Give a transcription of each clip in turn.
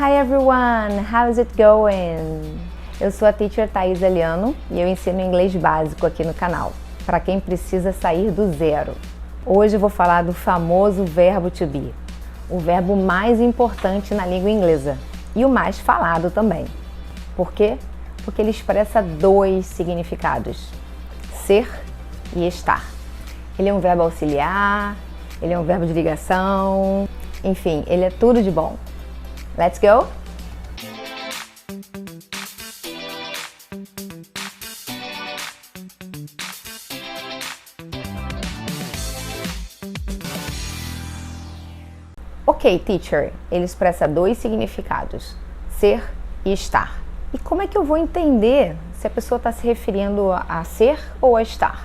Hi everyone, how's it going? Eu sou a Teacher Thaís Eliano e eu ensino inglês básico aqui no canal, para quem precisa sair do zero. Hoje eu vou falar do famoso verbo to be, o verbo mais importante na língua inglesa e o mais falado também. Por quê? Porque ele expressa dois significados, ser e estar. Ele é um verbo auxiliar, ele é um verbo de ligação, enfim, ele é tudo de bom. Let's go? Ok, teacher, ele expressa dois significados, ser e estar. E como é que eu vou entender se a pessoa está se referindo a ser ou a estar?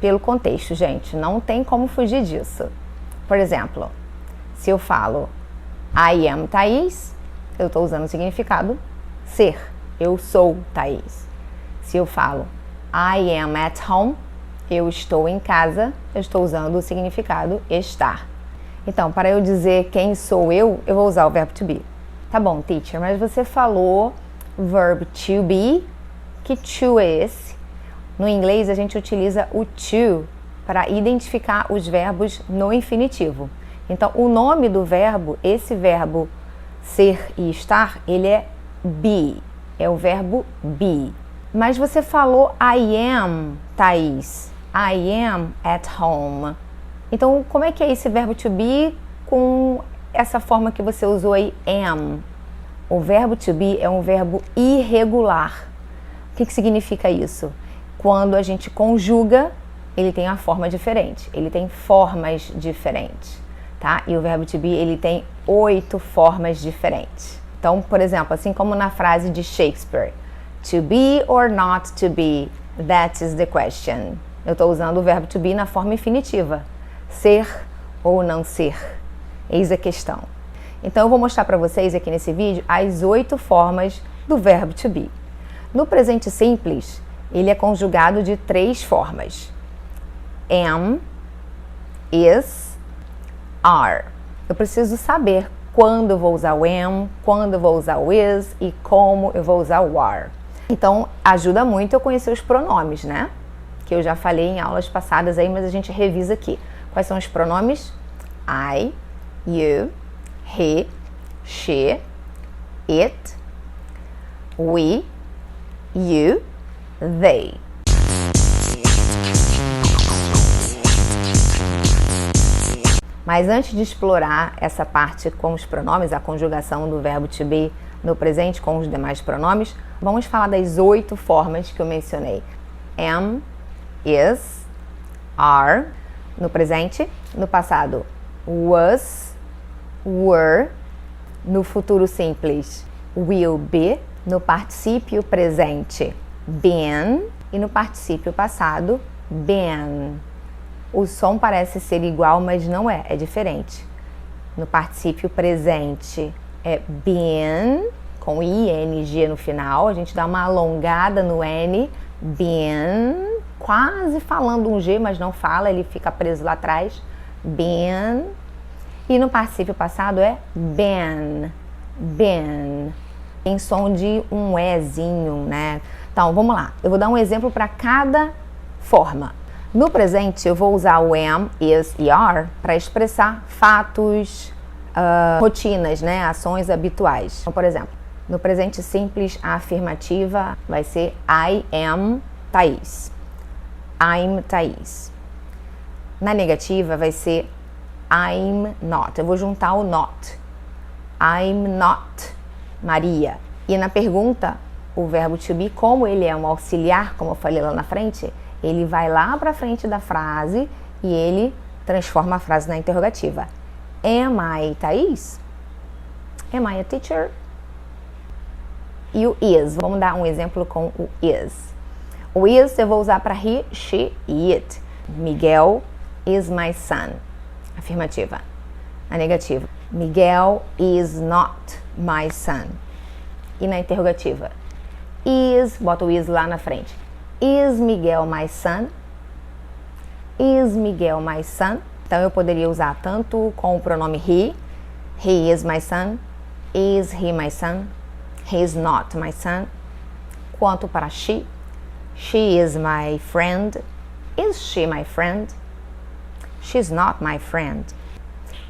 Pelo contexto, gente, não tem como fugir disso. Por exemplo, se eu falo I am Thaís, eu estou usando o significado ser, eu sou Thaís. Se eu falo I am at home, eu estou em casa, eu estou usando o significado estar. Então, para eu dizer quem sou eu vou usar o verbo to be. Tá bom, teacher, mas você falou verb to be, que to é esse? No inglês, a gente utiliza o to para identificar os verbos no infinitivo. Então, o nome do verbo, esse verbo ser e estar, ele é be, é o verbo be. Mas você falou I am, Thaís, I am at home. Então, como é que é esse verbo to be com essa forma que você usou aí, am? O verbo to be é um verbo irregular. O que significa isso? Quando a gente conjuga, ele tem uma forma diferente, ele tem formas diferentes, tá? E o verbo to be, ele tem 8 formas diferentes. Então, por exemplo, assim como na frase de Shakespeare, to be or not to be, that is the question. Eu estou usando o verbo to be na forma infinitiva. Ser ou não ser? Eis a questão. Então, eu vou mostrar para vocês aqui nesse vídeo as 8 formas do verbo to be. No presente simples, ele é conjugado de 3 formas. Am, is, are. Eu preciso saber quando eu vou usar o am, quando eu vou usar o is e como eu vou usar o are. Então, ajuda muito eu conhecer os pronomes, né? Que eu já falei em aulas passadas aí, mas a gente revisa aqui. Quais são os pronomes? I, you, he, she, it, we, you, they. Mas antes de explorar essa parte com os pronomes, a conjugação do verbo to be no presente com os demais pronomes, vamos falar das 8 formas que eu mencionei. Am, is, are, no presente, no passado, was, were, no futuro simples, will be, no particípio presente, been, e no particípio passado, been. O som parece ser igual, mas não é, é diferente. No particípio presente é been, com ing no final, a gente dá uma alongada no n, been, quase falando um G, mas não fala, ele fica preso lá atrás, been. E no particípio passado é been, been. Tem som de um ezinho, né? Então, vamos lá. Eu vou dar um exemplo para cada forma. No presente, eu vou usar o am, is e are para expressar fatos, rotinas, né? Ações habituais. Então, por exemplo, no presente simples, a afirmativa vai ser I am Thaís. I'm Thaís. Na negativa, vai ser I'm not. Eu vou juntar o not. I'm not Maria. E na pergunta, o verbo to be, como ele é um auxiliar, como eu falei lá na frente, ele vai lá para frente da frase e ele transforma a frase na interrogativa. Am I Thaís? Am I a teacher? E o is, vamos dar um exemplo com o is. O is eu vou usar para he, she e it. Miguel is my son. Afirmativa. Na negativa. Miguel is not my son. E na interrogativa. Is, bota o is lá na frente. Is Miguel my son? Is Miguel my son? Então eu poderia usar tanto com o pronome he is my son, Is he my son? He is not my son. Quanto para she is my friend. Is she my friend? She's not my friend.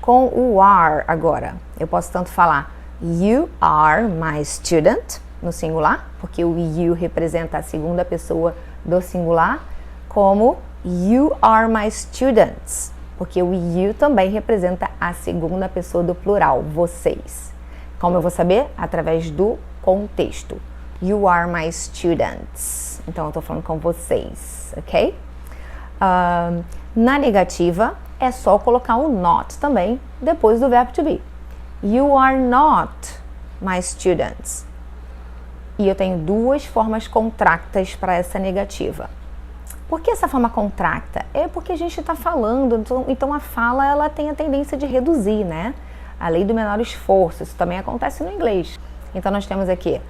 Com o are agora, eu posso tanto falar you are my student, no singular, porque o you representa a segunda pessoa do singular, como you are my students, porque o you também representa a segunda pessoa do plural, vocês. Como eu vou saber? Através do contexto. You are my students. Então, eu estou falando com vocês, ok? Na negativa, é só colocar o not também depois do verbo to be. You are not my students. E eu tenho duas formas contractas para essa negativa. Por que essa forma contracta? É porque a gente está falando, então a fala ela tem a tendência de reduzir, né? A lei do menor esforço, isso também acontece no inglês. Então nós temos aqui,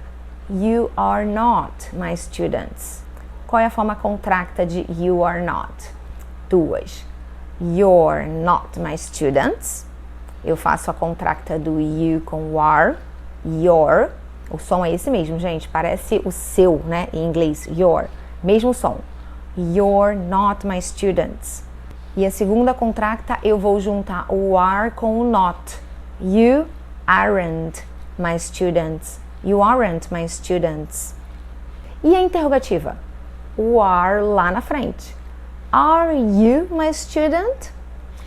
you are not my students. Qual é a forma contracta de you are not? Duas. You're not my students. Eu faço a contracta do you com o are. Your. O som é esse mesmo, gente. Parece o seu, né? Em inglês. Your. Mesmo som. You're not my students. E a segunda contracta eu vou juntar o are com o not. You aren't my students. You aren't my students. E a interrogativa? O are lá na frente. Are you my student?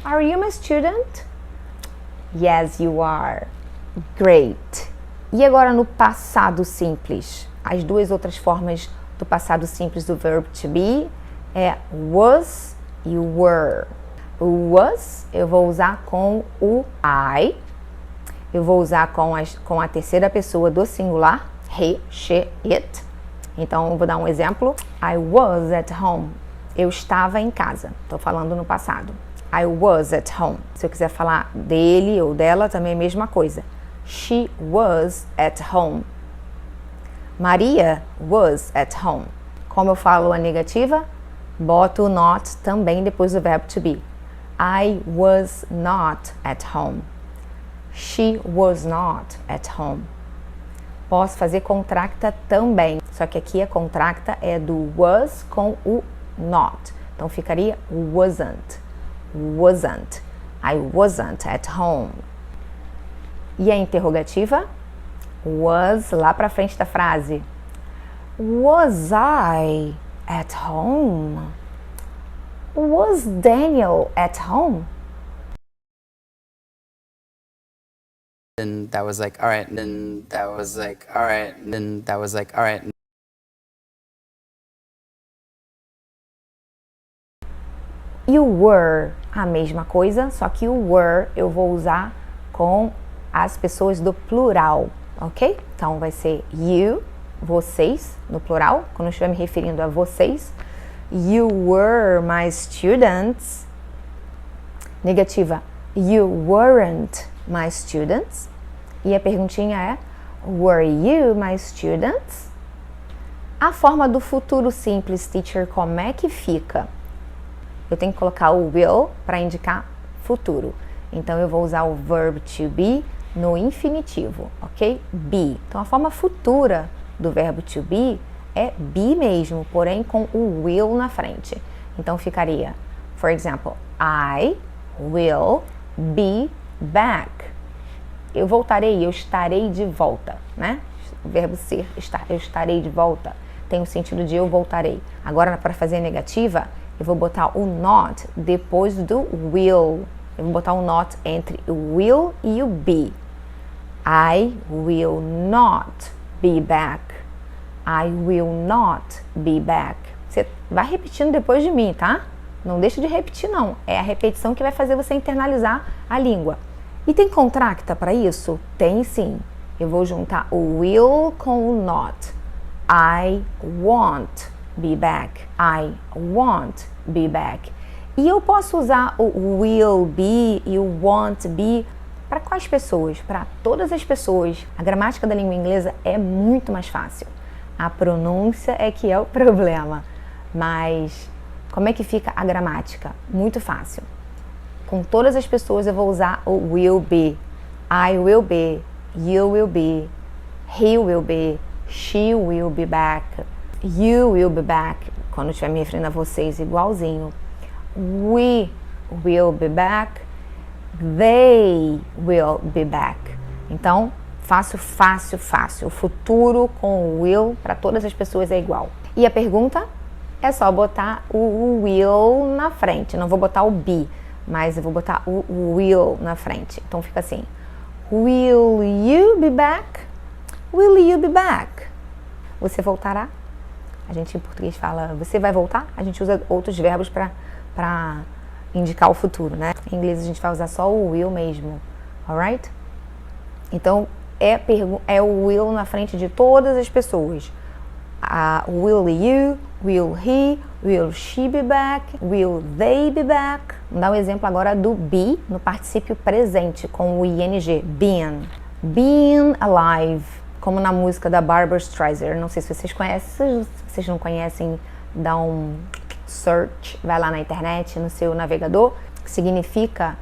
Are you my student? Yes, you are. Great. E agora no passado simples? As duas outras formas do passado simples do verb to be é was e were. O was eu vou usar com o I. Eu vou usar com a terceira pessoa do singular, he, she, it. Então, eu vou dar um exemplo. I was at home. Eu estava em casa. Estou falando no passado. I was at home. Se eu quiser falar dele ou dela, também é a mesma coisa. She was at home. Maria was at home. Como eu falo a negativa, boto o not também depois do verbo to be. I was not at home. She was not at home. Posso fazer contracta também, só que aqui a contracta é do was com o not. Então ficaria wasn't. Wasn't. I wasn't at home. E a interrogativa? Was lá pra frente da frase. Was I at home? Was Daniel at home? And that was like, all right. And then that was like, all right. And then that was like, all right. E o were, a mesma coisa, só que o were eu vou usar com as pessoas do plural, ok? Então vai ser you, vocês, no plural, quando eu estiver me referindo a vocês. You were my students. Negativa, you weren't my students. E a perguntinha é, were you my students? A forma do futuro simples, teacher, como é que fica? Eu tenho que colocar o will para indicar futuro. Então, eu vou usar o verb to be no infinitivo, ok? Be. Então, a forma futura do verbo to be é be mesmo, porém com o will na frente. Então, ficaria, for example, I will be back. Eu voltarei, eu estarei de volta, né? O verbo ser, estar, eu estarei de volta. Tem o sentido de eu voltarei. Agora, para fazer a negativa, eu vou botar o not depois do will. Eu vou botar o not entre o will e o be. I will not be back. I will not be back. Você vai repetindo depois de mim, tá? Não deixa de repetir, não. É a repetição que vai fazer você internalizar a língua. E tem contracta para isso? Tem sim. Eu vou juntar o will com o not. I won't be back. I won't be back. E eu posso usar o will be e o won't be para quais pessoas? Para todas as pessoas. A gramática da língua inglesa é muito mais fácil. A pronúncia é que é o problema. Mas como é que fica a gramática? Muito fácil. Com todas as pessoas eu vou usar o will be. I will be. you will be, he will be, she will be back, you will be back. Quando eu estiver me referindo a vocês, igualzinho. We will be back, they will be back. Então, fácil, fácil, fácil. O futuro com o will para todas as pessoas é igual. E a pergunta é só botar o will na frente. Não vou botar o be, mas eu vou botar o will na frente. Então fica assim. Will you be back? Will you be back? Você voltará? A gente em português fala, você vai voltar? A gente usa outros verbos para indicar o futuro, né? Em inglês a gente vai usar só o will mesmo, alright? Então, é o will na frente de todas as pessoas. Will you, will he, will she be back, will they be back? Vamos dar um exemplo agora do be no particípio presente com o ing, been. Been alive, como na música da Barbra Streisand. Não sei se vocês conhecem, se vocês não conhecem, dá um search, vai lá na internet, no seu navegador, que significa,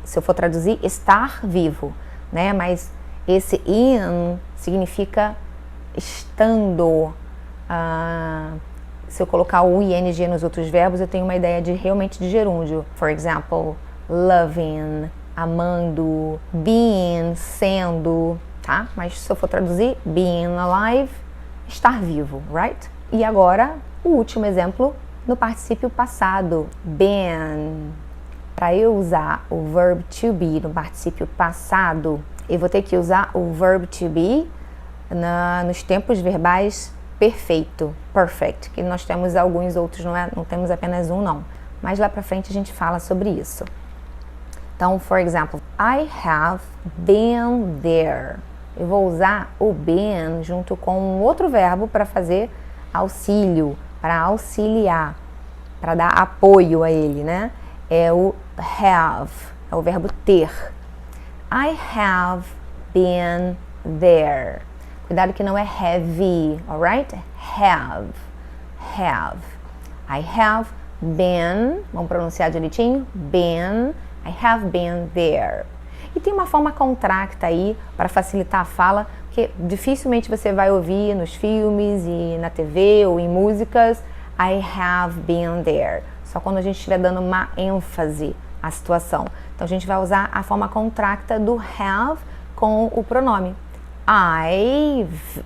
se eu for traduzir, estar vivo, né? Mas esse in significa estando. Se eu colocar o ing nos outros verbos, eu tenho uma ideia realmente de gerúndio. For example, loving, amando, being, sendo, tá? Mas se eu for traduzir, being alive, estar vivo, right? E agora, o último exemplo no particípio passado, been. Para eu usar o verb to be no particípio passado, eu vou ter que usar o verb to be nos tempos verbais perfeito, perfect, que nós temos alguns outros, não temos apenas um não. Mas lá pra frente a gente fala sobre isso. Então, for example, I have been there. Eu vou usar o been junto com um outro verbo para fazer auxílio, para auxiliar, para dar apoio a ele, né? É o have, é o verbo ter. I have been there. Cuidado que não é have, alright? Have. I have been, vamos pronunciar direitinho? Been, I have been there. E tem uma forma contracta aí para facilitar a fala, que dificilmente você vai ouvir nos filmes e na TV ou em músicas. I have been there. Só quando a gente estiver dando uma ênfase à situação. Então a gente vai usar a forma contracta do have com o pronome. I've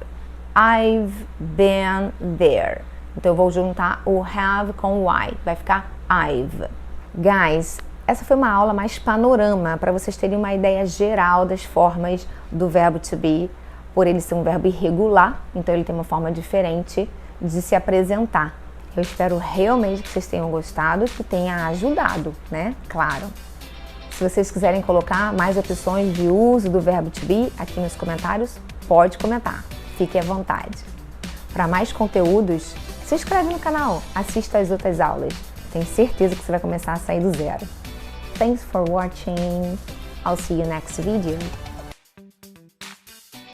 been there. Então eu vou juntar o have com o I. Vai ficar I've. Guys, essa foi uma aula mais panorama para vocês terem uma ideia geral das formas do verbo to be. Por ele ser um verbo irregular, então ele tem uma forma diferente de se apresentar. Eu espero realmente que vocês tenham gostado, que tenha ajudado, né? Claro. Se vocês quiserem colocar mais opções de uso do verbo to be aqui nos comentários, pode comentar. Fique à vontade. Para mais conteúdos, se inscreve no canal, assista às outras aulas. Tenho certeza que você vai começar a sair do zero. Thanks for watching. I'll see you next video.